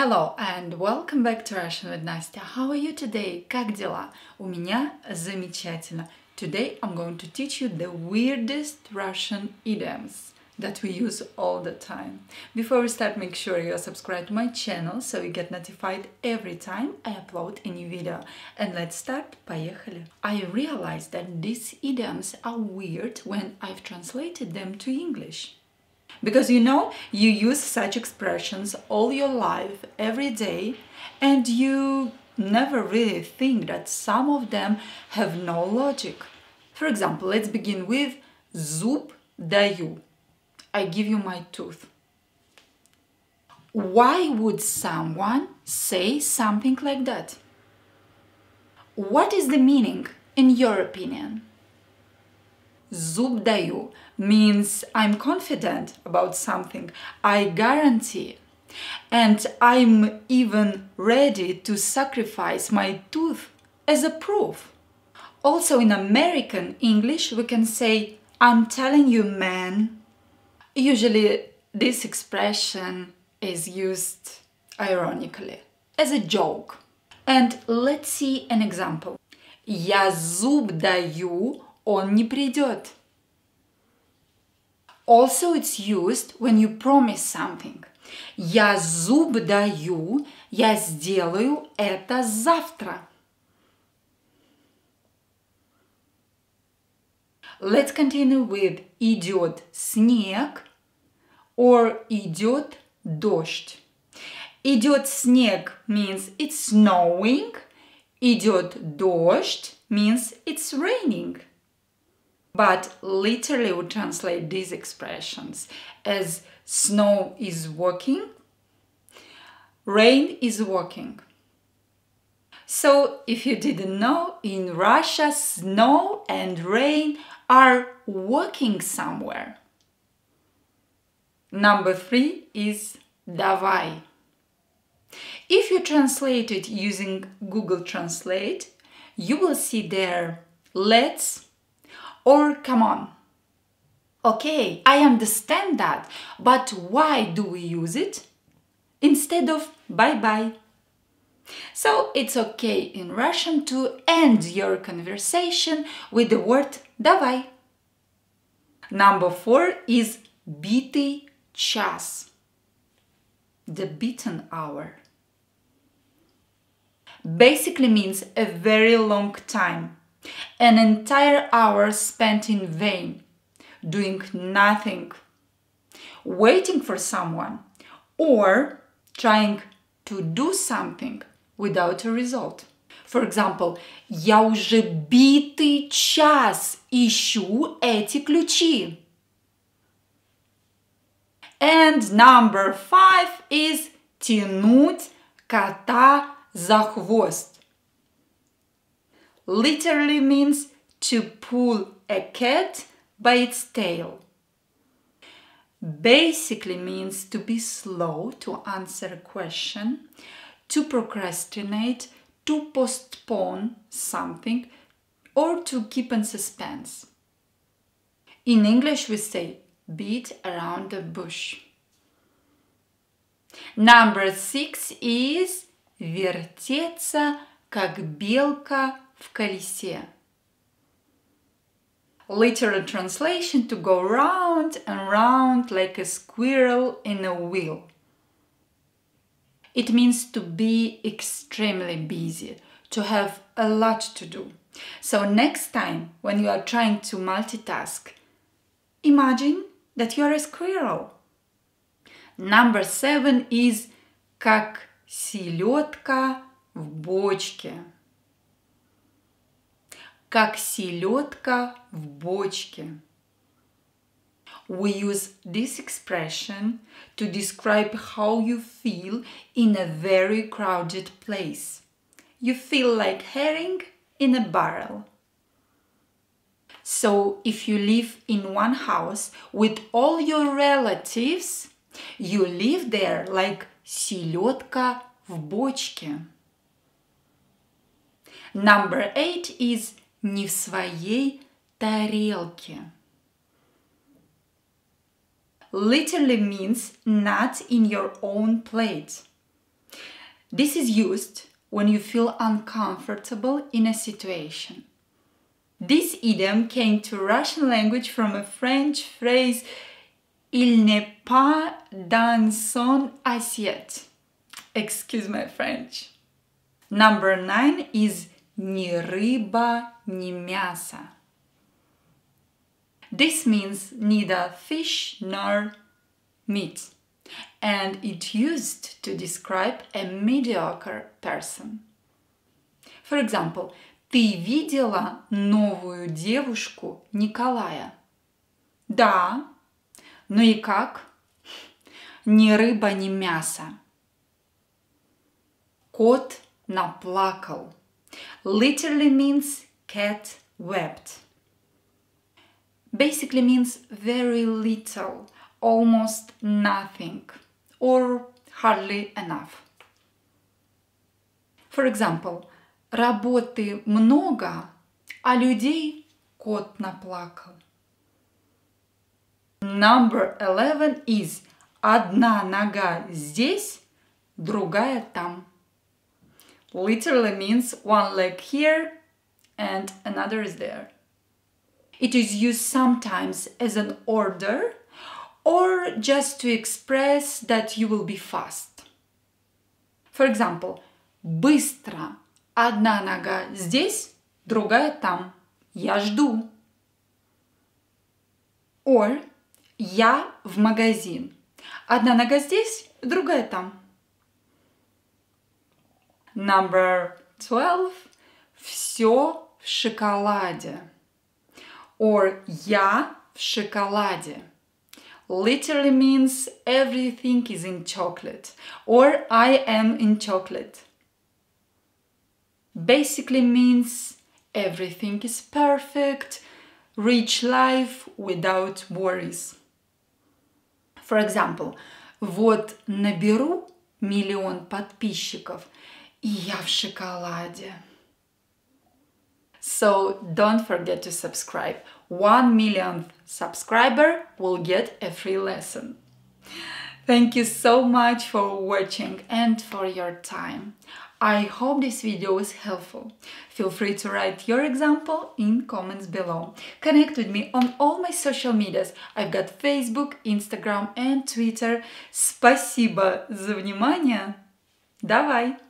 Hello and welcome back to Russian with Nastya. How are you today? Как дела? У меня замечательно. Today I'm going to teach you the weirdest Russian idioms that we use all the time. Before we start, make sure you are subscribed to my channel so you get notified every time I upload a new video. And let's start. Поехали. I realized that these idioms are weird when I've translated them to English. Because you know, you use such expressions all your life, every day, and you never really think that some of them have no logic. For example, let's begin with зуб даю. I give you my tooth. Why would someone say something like that? What is the meaning, in your opinion? Зуб даю means I'm confident about something, I guarantee, and I'm even ready to sacrifice my tooth as a proof. Also in American English we can say I'm telling you, man. Usually this expression is used ironically, as a joke. And let's see an example. Я зуб даю, он не придет. Also, it's used when you promise something. Я зуб даю, я сделаю это завтра. Let's continue with идет снег or идет дождь. Идет снег means it's snowing. Идет дождь means it's raining. But literally we translate these expressions as snow is walking, rain is walking. So if you didn't know, in Russia snow and rain are walking somewhere. Number 3 is давай. If you translate it using Google Translate, you will see there let's or come on. Okay, I understand that, but why do we use it instead of bye-bye? So it's okay in Russian to end your conversation with the word давай. Number 4 is битый час, the beaten hour. Basically means a very long time. An entire hour spent in vain, doing nothing, waiting for someone, or trying to do something without a result. For example, я уже битый час ищу эти ключи. And number 5 is тянуть кота за хвост. Literally means to pull a cat by its tail. Basically means to be slow to answer a question, to procrastinate, to postpone something, or to keep in suspense. In English we say beat around the bush. Number 6 is вертеться, как белка в колесе. Literal translation: to go round and round like a squirrel in a wheel. It means to be extremely busy, to have a lot to do. So next time when you are trying to multitask, imagine that you are a squirrel. Number 7 is как селёдка в бочке. Как селёдка в бочке. We use this expression to describe how you feel in a very crowded place. You feel like herring in a barrel. So if you live in one house with all your relatives, you live there like селёдка в бочке. Number 8 is не в своей тарелке. Literally means not in your own plate. This is used when you feel uncomfortable in a situation. This idiom came to Russian language from a French phrase Il n'est pas dans son assiette. Excuse my French. Number 9 is ни рыба, ни мясо. This means neither fish nor meat, and it's used to describe a mediocre person. For example, ты видела новую девушку Николая? Да. Ну и как? Ни рыба, ни мясо. Кот наплакал. Literally means cat wept. Basically means very little, almost nothing, or hardly enough. For example, работы много, а людей кот наплакал. Number 11 is Одна нога здесь, другая там. Literally means one leg here and another is there. It is used sometimes as an order or just to express that you will be fast. For example, быстро. Одна нога здесь, другая там. Я жду. Or я в магазин. Одна нога здесь, другая там. Number 12. Все в шоколаде. Or я в шоколаде. Literally means everything is in chocolate. Or I am in chocolate. Basically means everything is perfect, rich life without worries. For example, вот наберу 1 000 000 подписчиков, и я в шоколаде. So don't forget to subscribe. 1 millionth subscriber will get a free lesson. Thank you so much for watching and for your time. I hope this video was helpful. Feel free to write your example in comments below. Connect with me on all my social medias. I've got Facebook, Instagram and Twitter. Спасибо за внимание. Давай!